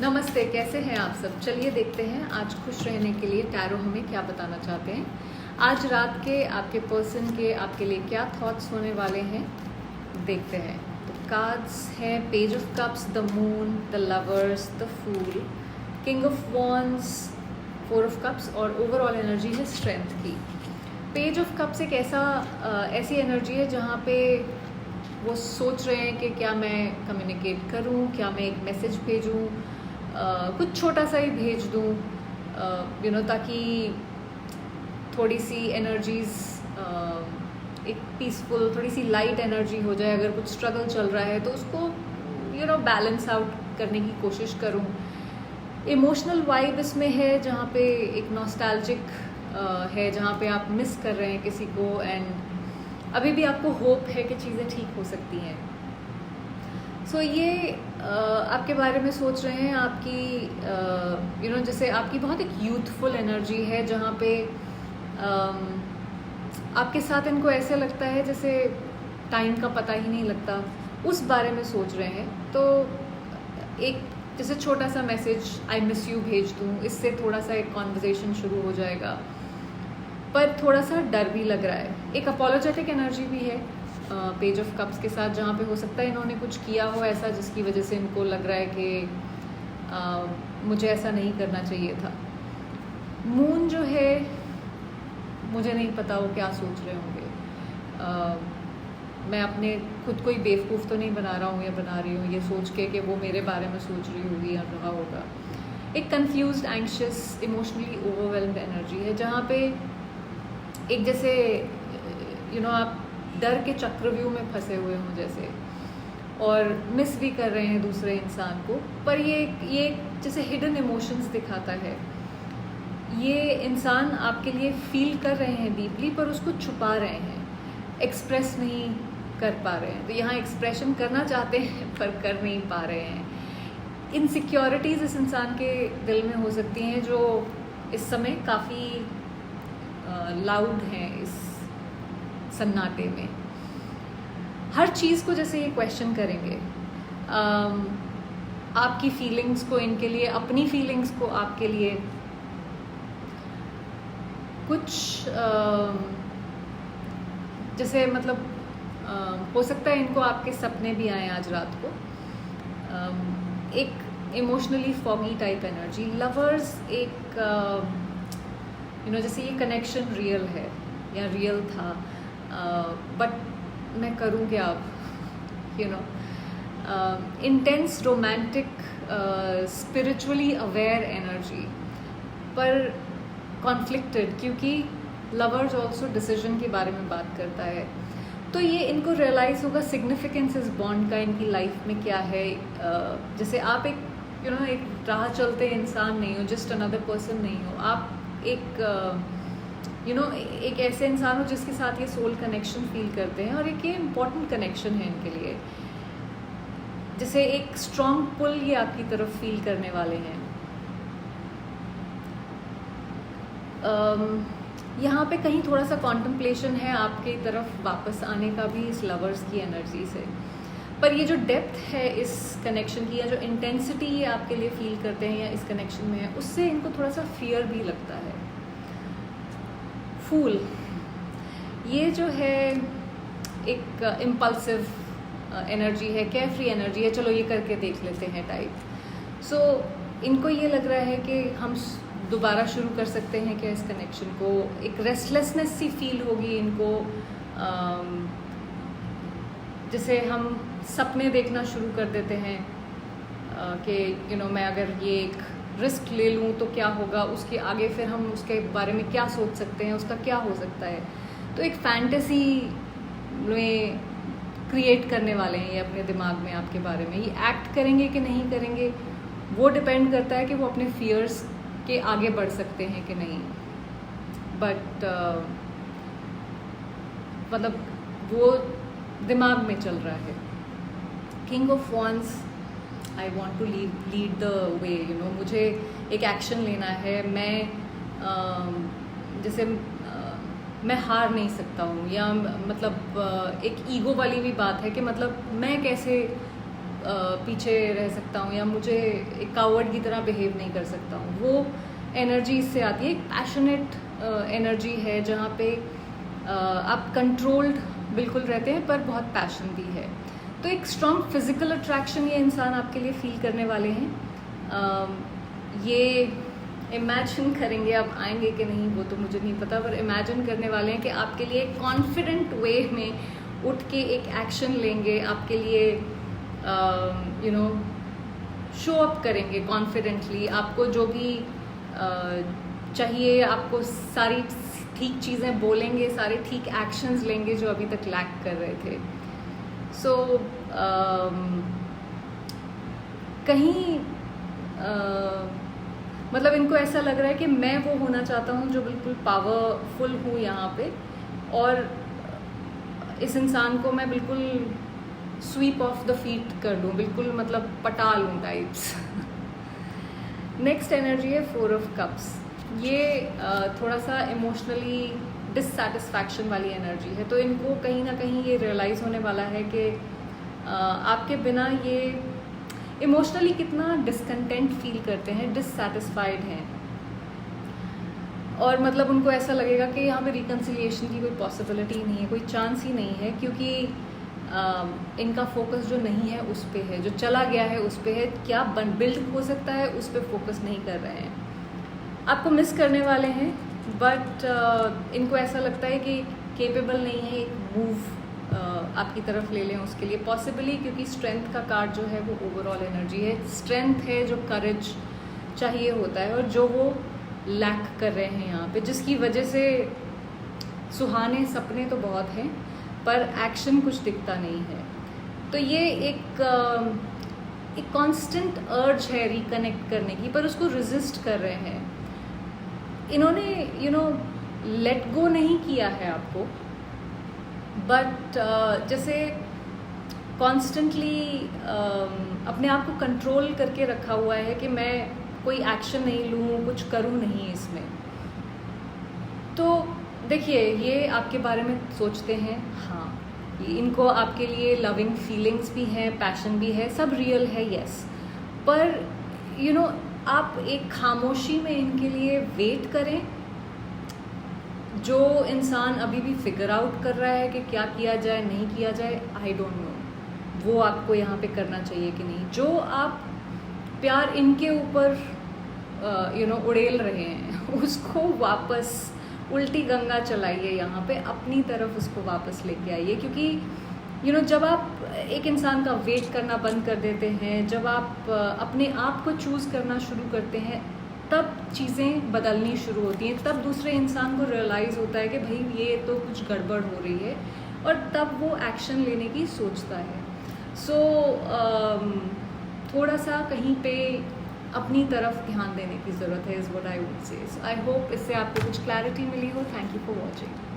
नमस्ते, कैसे हैं आप सब। चलिए देखते हैं आज खुश रहने के लिए टैरो हमें क्या बताना चाहते हैं। आज रात के आपके पर्सन के आपके लिए क्या थॉट्स होने वाले हैं, देखते हैं। तो कार्ड्स हैं page of cups, the moon, the lovers, the fool, king of wands, four of cups और ओवरऑल एनर्जी है स्ट्रेंथ की। पेज ऑफ कप्स एक ऐसी एनर्जी है जहाँ पे वो सोच रहे हैं कि क्या मैं कम्युनिकेट करूं, क्या मैं एक मैसेज भेजूं, कुछ छोटा सा ही भेज दूं, ताकि थोड़ी सी एनर्जीज एक पीसफुल, थोड़ी सी लाइट एनर्जी हो जाए। अगर कुछ स्ट्रगल चल रहा है तो उसको बैलेंस आउट करने की कोशिश करूं। इमोशनल वाइब इसमें है जहाँ पे एक नॉस्टैल्जिक है, जहाँ पे आप मिस कर रहे हैं किसी को एंड अभी भी आपको होप है कि चीज़ें ठीक हो सकती हैं। सो ये आपके बारे में सोच रहे हैं। आपकी जैसे आपकी बहुत एक यूथफुल एनर्जी है जहाँ पे आपके साथ इनको ऐसे लगता है जैसे टाइम का पता ही नहीं लगता, उस बारे में सोच रहे हैं। तो एक जैसे छोटा सा मैसेज आई मिस यू भेज दूँ, इससे थोड़ा सा एक कॉन्वर्जेसन शुरू हो जाएगा, पर थोड़ा सा डर भी लग रहा है। एक अपोलोजेटिक एनर्जी भी है पेज ऑफ कप्स के साथ, जहाँ पे हो सकता है इन्होंने कुछ किया हो ऐसा जिसकी वजह से इनको लग रहा है कि मुझे ऐसा नहीं करना चाहिए था। मून जो है, मुझे नहीं पता वो क्या सोच रहे होंगे। मैं अपने खुद को ही बेवकूफ़ तो नहीं बना रहा हूँ या बना रही हूँ ये सोच के कि वो मेरे बारे में सोच रही होगी या रहा होगा। एक confused, anxious, emotionally overwhelmed energy है जहाँ पे एक जैसे आप डर के चक्रव्यूह में फंसे हुए हों जैसे, और मिस भी कर रहे हैं दूसरे इंसान को, पर ये जैसे हिडन इमोशंस दिखाता है। ये इंसान आपके लिए फील कर रहे हैं डीपली, पर उसको छुपा रहे हैं, एक्सप्रेस नहीं कर पा रहे हैं। तो यहाँ एक्सप्रेशन करना चाहते हैं पर कर नहीं पा रहे हैं। इनसिक्योरिटीज़ इस इंसान के दिल में हो सकती हैं जो इस समय काफ़ी लाउड हैं इस सन्नाटे में। हर चीज़ को जैसे ये क्वेश्चन करेंगे, आपकी फीलिंग्स को, इनके लिए अपनी फीलिंग्स को, आपके लिए कुछ जैसे हो सकता है इनको आपके सपने भी आए आज रात को। एक emotionally foggy type energy. Lovers एक जैसे ये कनेक्शन रियल है या रियल था, बट मैं करूँ क्या अब, intense, romantic, spiritually aware energy, पर कॉन्फ्लिक्टेड, क्योंकि लवर्स ऑल्सो डिसीजन के बारे में बात करता है। तो ये इनको रियलाइज़ होगा सिग्निफिकेंस इस बॉन्ड का इनकी लाइफ में क्या है। जैसे आप एक एक राह चलते इंसान नहीं हो, जस्ट अनदर पर्सन नहीं हो, आप एक ऐसे इंसान हो जिसके साथ ये सोल कनेक्शन फील करते हैं, और एक ये इम्पॉर्टेंट कनेक्शन है इनके लिए। जैसे एक स्ट्रॉन्ग पुल ये आपकी तरफ फील करने वाले हैं। यहाँ पे कहीं थोड़ा सा कॉन्टम्पलेशन है आपकी तरफ वापस आने का भी इस लवर्स की एनर्जी से, पर ये जो डेप्थ है इस कनेक्शन की, या जो इंटेंसिटी ये आपके लिए फील करते हैं या इस कनेक्शन में है, उससे इनको थोड़ा सा फियर भी लगता है। फूल, ये जो है एक इम्पल्सिव एनर्जी है, केयरफ्री एनर्जी है, चलो ये करके देख लेते हैं टाइप। सो इनको ये लग रहा है कि हम दोबारा शुरू कर सकते हैं क्या इस कनेक्शन को। एक रेस्टलेसनेस सी फील होगी इनको, जैसे हम सपने देखना शुरू कर देते हैं कि मैं अगर ये एक रिस्क ले लूँ तो क्या होगा, उसके आगे फिर हम उसके बारे में क्या सोच सकते हैं, उसका क्या हो सकता है। तो एक फैंटेसी में क्रिएट करने वाले हैं ये अपने दिमाग में आपके बारे में। ये एक्ट करेंगे कि नहीं करेंगे वो डिपेंड करता है कि वो अपने फियर्स के आगे बढ़ सकते हैं कि नहीं, बट वो दिमाग में चल रहा है। King of wands, I want to lead the way, मुझे एक एक्शन लेना है। मैं हार नहीं सकता हूँ, या एक ईगो वाली भी बात है कि मैं कैसे पीछे रह सकता हूँ या मुझे एक कावर्ड की तरह बिहेव नहीं कर सकता हूँ। वो एनर्जी इससे आती है। एक पैशनेट एनर्जी है जहाँ पे आप कंट्रोल्ड बिल्कुल रहते हैं पर बहुत पैशन भी है। तो एक स्ट्रॉन्ग फिजिकल अट्रैक्शन ये इंसान आपके लिए फील करने वाले हैं। ये इमेजिन करेंगे, आप आएंगे कि नहीं वो तो मुझे नहीं पता, पर इमेजिन करने वाले हैं कि आपके लिए कॉन्फिडेंट वे में उठ के एक एक्शन लेंगे, आपके लिए शो अप करेंगे कॉन्फिडेंटली। आपको जो भी चाहिए, आपको सारी ठीक चीज़ें बोलेंगे, सारे ठीक एक्शंस लेंगे जो अभी तक लैक कर रहे थे। सो कहीं मतलब इनको ऐसा लग रहा है कि मैं वो होना चाहता हूँ जो बिल्कुल पावरफुल हूँ यहाँ पे, और इस इंसान को मैं बिल्कुल स्वीप ऑफ द फीट कर दूँ, बिल्कुल मतलब पटा लूँ टाइप्स। नेक्स्ट एनर्जी है 4 ऑफ कप्स। ये थोड़ा सा इमोशनली डिससैटिस्फैक्शन वाली एनर्जी है। तो इनको कहीं ना कहीं ये रियलाइज़ होने वाला है कि आपके बिना ये इमोशनली कितना डिसकंटेंट फील करते हैं, डिससैटिस्फाइड हैं, और मतलब उनको ऐसा लगेगा कि यहाँ पे रिकन्सिलिएशन की कोई पॉसिबिलिटी नहीं है, कोई चांस ही नहीं है, क्योंकि इनका फोकस जो नहीं है उस पे है, जो चला गया है उस पे है, क्या बिल्ड हो सकता है उस पे फोकस नहीं कर रहे हैं। आपको मिस करने वाले हैं, बट इनको ऐसा लगता है कि केपेबल नहीं है एक मूव आपकी तरफ ले लें उसके लिए, पॉसिबली, क्योंकि स्ट्रेंथ का कार्ड जो है वो ओवरऑल एनर्जी है। स्ट्रेंथ है, जो करेज चाहिए होता है, और जो वो लैक कर रहे हैं यहाँ पे, जिसकी वजह से सुहाने सपने तो बहुत हैं पर एक्शन कुछ दिखता नहीं है। तो ये एक कांस्टेंट अर्ज है रिकनेक्ट करने की, पर उसको रेजिस्ट कर रहे हैं। इन्होंने लेट गो नहीं किया है आपको, बट जैसे कॉन्स्टेंटली अपने आप को कंट्रोल करके रखा हुआ है कि मैं कोई एक्शन नहीं लूँ, कुछ करूँ नहीं इसमें। तो देखिए, ये आपके बारे में सोचते हैं, हाँ, इनको आपके लिए लविंग फीलिंग्स भी हैं, पैशन भी है, सब रियल है, यस, पर आप एक खामोशी में इनके लिए वेट करें। जो इंसान अभी भी फिगर आउट कर रहा है कि क्या किया जाए नहीं किया जाए, आई डोंट नो, वो आपको यहाँ पे करना चाहिए कि नहीं। जो आप प्यार इनके ऊपर उड़ेल रहे हैं, उसको वापस उल्टी गंगा चलाइए, यहाँ पे अपनी तरफ उसको वापस लेके आइए। क्योंकि जब आप एक इंसान का वेट करना बंद कर देते हैं, जब आप अपने आप को चूज़ करना शुरू करते हैं, तब चीज़ें बदलनी शुरू होती हैं, तब दूसरे इंसान को रियलाइज़ होता है कि भाई ये तो कुछ गड़बड़ हो रही है, और तब वो एक्शन लेने की सोचता है। सो थोड़ा सा कहीं पे अपनी तरफ ध्यान देने की ज़रूरत है, is what I would say. So I hope इससे आपको कुछ क्लैरिटी मिली हो। Thank you for watching.